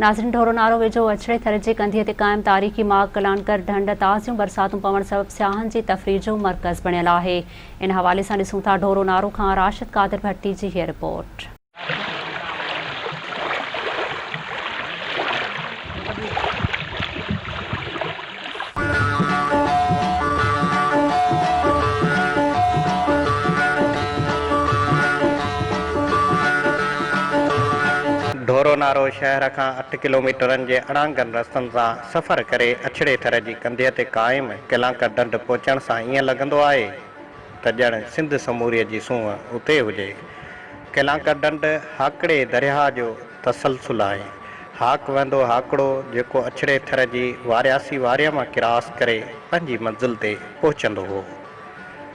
नाज़रीन, ढोरो नारो वेझो अछड़े थर जे कंधीअ ते क़ाइम तारीख़ी माग कलानकर ढंढ ताज़ियूं बरसातूं पवण सबबि सियाहनि जी तफ़रीह जो मर्कज़ बणियल आहे। इन हवाले सां ॾिसूं था ढोरो नारो खां राशिद कादिर भट्टी जी हीअ रिपोर्ट। ढोरो नारो शहर खां 8 किलोमीटरनि जे अड़ांगनि रस्तनि सां सफ़र करे अछड़े थर जी कंधीअ ते क़ाइम कलांकर ढंढ पहुचण सां ईअं लॻंदो आहे त ॼण सिंध समूरीअ जी सूंहं उते हुजे। कलांकर ढंढ हाकड़े दरिया जो तसलसुल आहे। हाक वेंदो हाकड़ो जेको अछड़े थर जी वारियासी वारिया मां क्रॉस करे पंहिंजी मंज़िल ते पहुचंदो हो।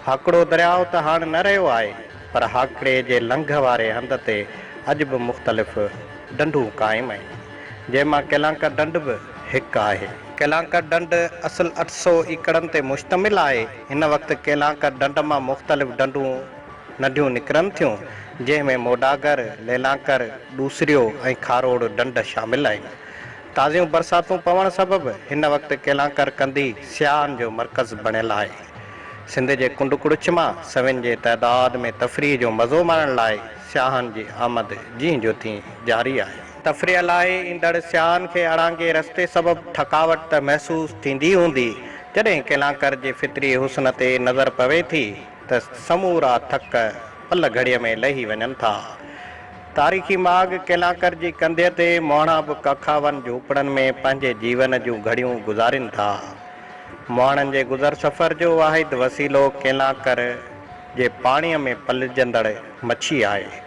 हाकड़ो दरियाव त हाणे न रहियो आहे, पर हाकड़े जे लंघ वारे हंध ते अॼु बि मुख़्तलिफ़ ढंढूं क़ाइम आहिनि, जंहिंमां कलांकर ढंढ बि हिकु आहे। कलांकर ढंढ असुल 800 एकड़नि ते मुश्तमिल आहे। हिन वक़्तु कलांकर ढंढ मां मुख़्तलिफ़ ढंढूं नंढियूं निकिरनि थियूं, जंहिंमें मोडागर, लेलांकर, डूसरियो ऐं खारोड़ ढंढ शामिल आहिनि। ताज़ियूं बरसातूं पवण सबबि हिन वक़्तु कलांकर कंदी सियाहनि जो मर्कज़ बणियल आहे। सिंध जे कुंड कुड़िच मां सविन जे तइदाद में तफ़रीह जो मज़ो माणण लाइ सियाहनि जी आमद जीअं जो तीअं जारी आहे। तफ़रीह लाइ ईंदड़ सियाहनि खे अड़ांगे रस्ते सबबि थकावट त महसूसु थींदी हूंदी। जॾहिं कलांकर जे फितरी हुस्न ते नज़र पवे थी त समूरा थक पल घड़ीअ में लही वञनि था। तारीख़ी माग कलांकर जी कंधे ते मोहणा बि कखावन झूपड़नि में पंहिंजे जीवन जूं घड़ियूं गुज़ारिन था। मोहणनि जे गुज़र सफ़र जो वाहिद वसीलो कलांकर जे पाणीअ में पलिजंदड़ मच्छी आहे।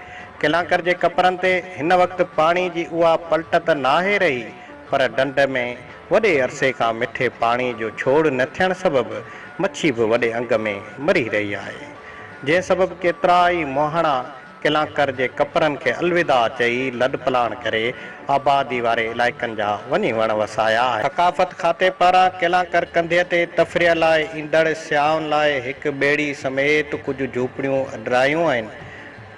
कलांकर जे कपरनि ते हिन वक़्तु पाणी जी उहा पलट त नाहे रही, पर ढंढ में वॾे अरसे खां मिठे पाणी जो छोड़ न थियण सबबि मच्छी बि वॾे अंग में मरी रही आहे, जंहिं सबबि केतिरा ई मोहणा कलांकर जे कपरनि खे अलविदा चई लॾ पलाण करे आबादी वारे इलाइक़नि जा वञी वण वसाया। थकाफ़त खाते पारां कलांकर कंधे ते तफ़रीह लाइ ईंदड़ सियाहनि लाइ हिकु ॿेड़ी समेत कुझु झूपड़ियूं अडरायूं आहिनि।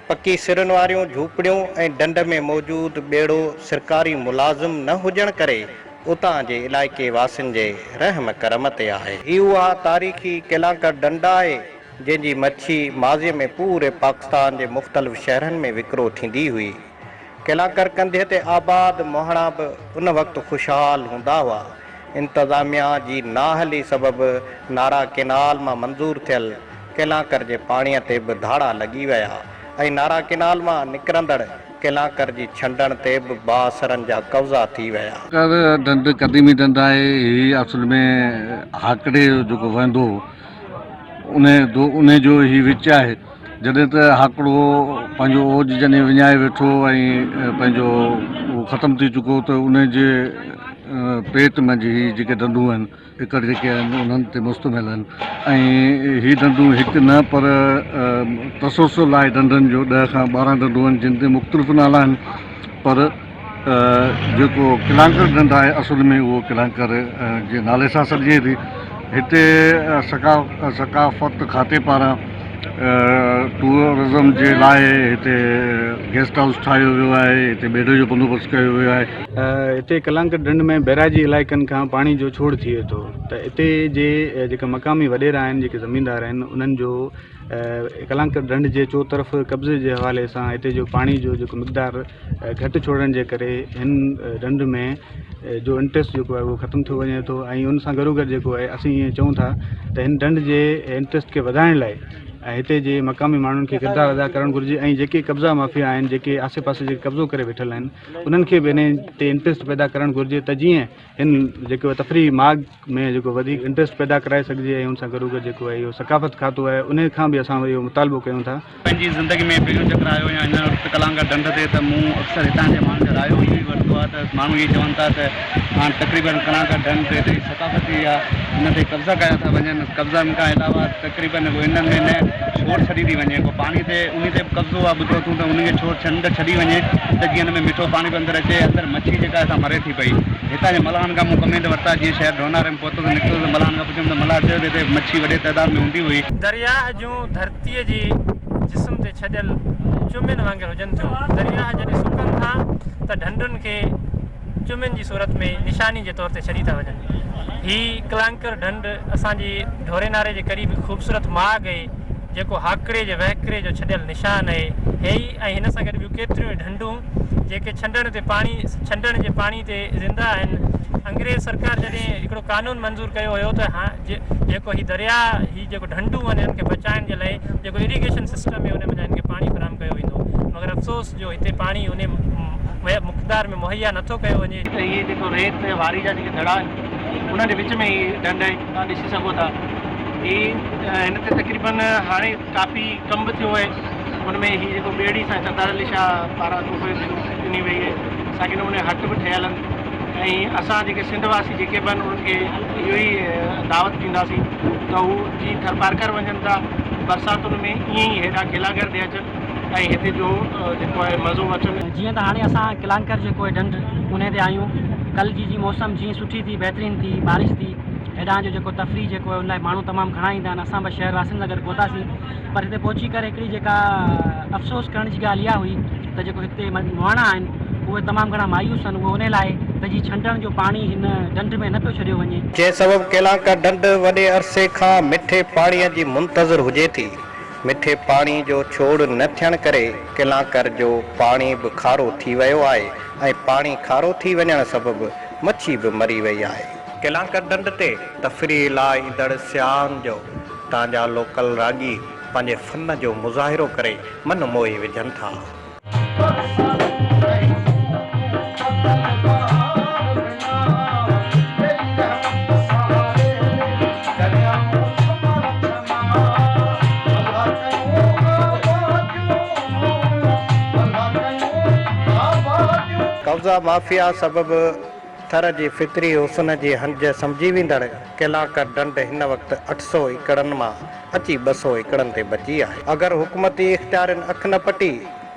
पकी सिरुनि वारियूं झूपड़ियूं ऐं ढंढ में मौजूदु ॿेड़ो सरकारी मुलाज़िम न हुजण करे उतां जे इलाइक़े वासियुनि जे रहम करम ते आहे। ही उहा तारीख़ी कलांकर ढंढ आहे जंहिंजी मच्छी माज़ीअ में पूरे पाकिस्तान जे मुख़्तलिफ़ शहरनि में विकिरो थींदी हुई। कलांकर कंधे ते आबाद मोहणा बि उन वक़्तु ख़ुशहाल हूंदा हुआ। इंतज़ामिया जी नाहली सबबि नारा केनाल मां मंज़ूर थियल कलांकर जे पाणीअ ते बि धाड़ा लॻी विया ऐं नारा केनाल मां निकिरंदड़ कलांकर जी छंडण ते बि बासरनि जा कब्ज़ा थी विया। ढंढ क़दीमी ढंढ आहे। ही असुल में हाकड़े जेको वेंदो उन जो ही विच आहे। जॾहिं त हाकड़ो पंहिंजो ओज जॾहिं विञाए वेठो ऐं पंहिंजो ख़तमु थी चुको त उन जे पेट में जी जेके ढंढूं आहिनि एकड़ जेके आहिनि उन्हनि ते मुश्तमिल आहिनि ऐं ही ढंढूं हिकु न पर तसलसल आहे ढंढनि जो 10 खां 12 ढंढूं आहिनि जिन ते मुख़्तलिफ़ नाला आहिनि, पर जेको कलांकर ढंढ आहे असुल में उहो कलांकर जे नाले सां सॾिजे थी। हिते सकाफ़त खाते पारां टूरिज़म जे लाइ हिते गेस्ट हाउस ठाहियो वियो आहे, हिते ॿेड़े जो बंदोबस्तु कयो वियो आहे। हिते कलांकर ढंढ में बैराजी इलाइक़नि खां पाणी जो छोड़ थिए थो, त हिते जे जेका मक़ामी वॾेरा आहिनि, जेके ज़मीनदार आहिनि, उन्हनि जो कलांकर ढंढ जे चो तरफ़ कब्ज़े जे हवाले सां हिते जो पाणी जो जेको मिक़दार घटि छोड़ण जे करे हिन ढंढ में जो इंट्रस्ट जेको आहे उहो ख़तमु थो वञे थो ऐं उन सां गॾो गॾु जेको आहे असीं ईअं चऊं था त हिन ढंढ जे इंट्रस्ट खे वधाइण लाइ हिते जे मक़ामी माण्हुनि खे किरदारु अदा करणु घुरिजे ऐं जेके कब्ज़ा माफ़िया आहिनि, जेके आसे पासे जेके कब्ज़ो करे वेठल आहिनि, उन्हनि खे बि इन ते इंट्रस्ट पैदा करणु घुरिजे त जीअं हिन जेको तफ़री माग में जेको वधीक इंट्रस्ट पैदा कराए सघिजे ऐं उन सां गॾो गॾु जेको आहे इहो सकाफ़त खातो आहे उन खां बि असां इहो मुतालबो कयूं था। पंहिंजी ज़िंदगी में पहिरियों चक्र आयो या हिन वक़्तु कलांकर ढंढ ते त मूं अक्सर हितां जे माण्हुनि जो रायो ई वरितो आहे त माण्हू इहे चवनि था त हाणे तक़रीबन कलांकर ढंढ ते हिते सकाफ़ती आहे, हिन ते कब्ज़ा कया था वञनि। कब्ज़नि खां अलावा तक़रीबन हिननि में न छोड़ छॾी थी वञे, को पाणी ते उन ते बि कब्ज़ो आहे, ॿुधो तूं त उनखे छोड़ छंड छॾी वञे त जीअं हिन में मिठो पाणी बि अंदरि अचे, अंदरि मच्छी जेका असां मरे थी पई। हितां जे मल्हानि खां मूं कमेंट वरिता, जीअं शहर ढोनारे में पहुतो त निकितो त मल्हानि खां पुछियुमि त मल्हार चयो त हिते मच्छी वॾे तइदाद में हूंदी हुई। दरिया जूं धरतीअ जी जिस्म ते छॾियल चुमियुनि वांगुरु हुजनि थियूं। दरिया जॾहिं सुकनि था त ढंढुनि खे चुमिन जी सूरत में निशानी के तौर ते छॾी था वञनि। ही कलांकर ढंढ असांजी ढोरे नारे जे क़रीब ख़ूबसूरत माग आहे जेको हाकड़े जे वहकरे जो छॾियल निशान आहे। हे ई ऐं हिन सां गॾु ॿियूं केतिरियूं ढंढूं जेके छंडण जे पाणी ते ज़िंदा आहिनि। अंग्रेज़ सरकार जॾहिं हिकिड़ो कानून मंज़ूर कयो हुयो त जेको ही दरिया ही जेको ढंढूं आहिनि हिननि खे बचाइण जे लाइ जेको इरिगेशन सिस्टम आहे उन में हिननि खे पाणी फराहम कयो वेंदो, मगर अफ़सोस जो हिते पाणी उन मुक़दार में मुहैया नथो कयो वञे। त इहे जेको रेत वारी जा जेके दड़ा आहिनि उन जे विच में ही ढंढ आहे, तव्हां ॾिसी सघो था। हिन ते तक़रीबन हाणे काफ़ी कम बि थियो आहे। हुनमें ही जेको ॿेड़ी सां सरदार अली शाह पारां तोहफ़े ॾिनी वई आहे, साॻे नमूने हट बि ठहियल आहिनि। ऐं असां जेके सिंध वासी जेके बि आहिनि उन्हनि खे इहो ई दावत ॾींदासीं त हू जीअं थरपारकर वञनि था बरसातुनि में ईअं ई हेॾा किलागर ॾे अचनि ऐं हिते जो जेको आहे मज़ो वठनि। जीअं त हाणे असां किलांकर जेको आहे ढंढ उन ते आहियूं। कल्ह जी मौसम जीअं सुठी थी, बहितरीनु थी, बारिश थी, हेॾां जो जेको तफ़री जेको आहे उन लाइ माण्हू तमामु घणा ईंदा आहिनि। असां बि शहर वासियुनि सां गॾु पहुतासीं, पर हिते पहुची करे हिकिड़ी जेका अफ़सोस करण जी ॻाल्हि इहा हुई त जेको हिते मुहाणा आहिनि उहे तमामु घणा मायूस आहिनि। उहे उन लाइ त जी छंडण जो पाणी हिन ढंढ में न पियो छॾियो वञे, जंहिं सबबु केलांकर ढंढ वॾे अरसे खां मिठे पाणीअ जी मुंतज़िर हुजे थी। मिठे पाणी जो छोड़ न थियण करे केलांकर जो पाणी बि खारो थी वियो आहे ऐं पाणी खारो थी वञण सबबु मच्छी बि मरी वई आहे। केलांकर ढंढ ते तफ़रीह लाइ ईंदड़ सियाहनि जो तव्हांजा लोकल रागी पंहिंजे फन जो मुज़ाहिरो करे मन मोहे विझनि था। कब्ज़ा माफ़िया सबबु थर जे फितरी हुस्न जे हंज सम्झी वेंदड़ केलांकर ढंढ हिन वक़्तु 800 एकड़नि मां अची 200 एकड़नि ते बची आहे। अगरि हुकूमती इख़्तियारनि अख न पटी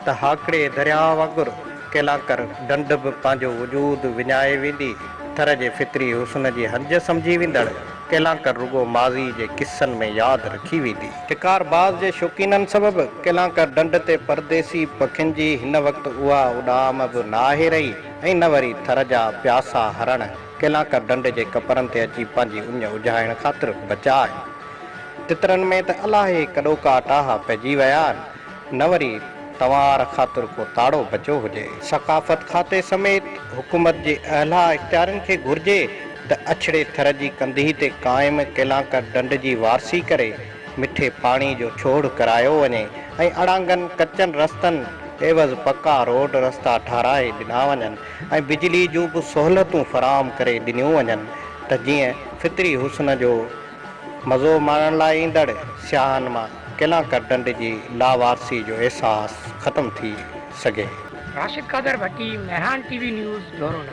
त हाकड़े दरिया वांगुरु केलांकर ढंढ बि पंहिंजो वजूद विञाए वेंदी। थर जे फितरी हुस्न जी हंज सम्झी वेंदड़ केलांकर रुगो माज़ी जे किस्सनि में यादि रखी वेंदी। शिकारबाज़ जे शौक़ीननि सबबु केलांकर ढंढ ते परदेसी पखियुनि जी हिन वक़्तु उहा उॾाम बि न आहे रही ऐं न वरी थर जा प्यासा हरण केलांकर ढंढ जे कपरनि ते अची पंहिंजी उञ उजाइण ख़ातिर बचा आहे। तितरनि में त अलाहे कॾो का टाहा पइजी विया आहिनि, न वरी तवार ख़ातिर को ताड़ो बचो हुजे। सक़ाफ़त खाते समेत हुकूमत जे अहला इख़्तियारनि खे घुर्जे त अछड़े थर जी कंधी ते क़ाइमु केलांकर ढंढ जी वारसी करे मिठे पाणी जो छोड़ करायो वञे ऐं अड़ांगनि कचनि रस्तनि एवज़ पक्का रोड रस्ता ठाराए ॾिना वञनि ऐं बिजली जूं बि सहूलियतूं फ़राहम करे ॾिनियूं वञनि त जीअं फितरी हुस्न जो मज़ो माणण लाइ ईंदड़ सियाहनि मां केलांकर ढंढ जी लावारसी जो अहसासु ख़तमु थी सघे। राशिद कादर भट्टी, मेहरान टीवी न्यूज़, ढोरो नारो।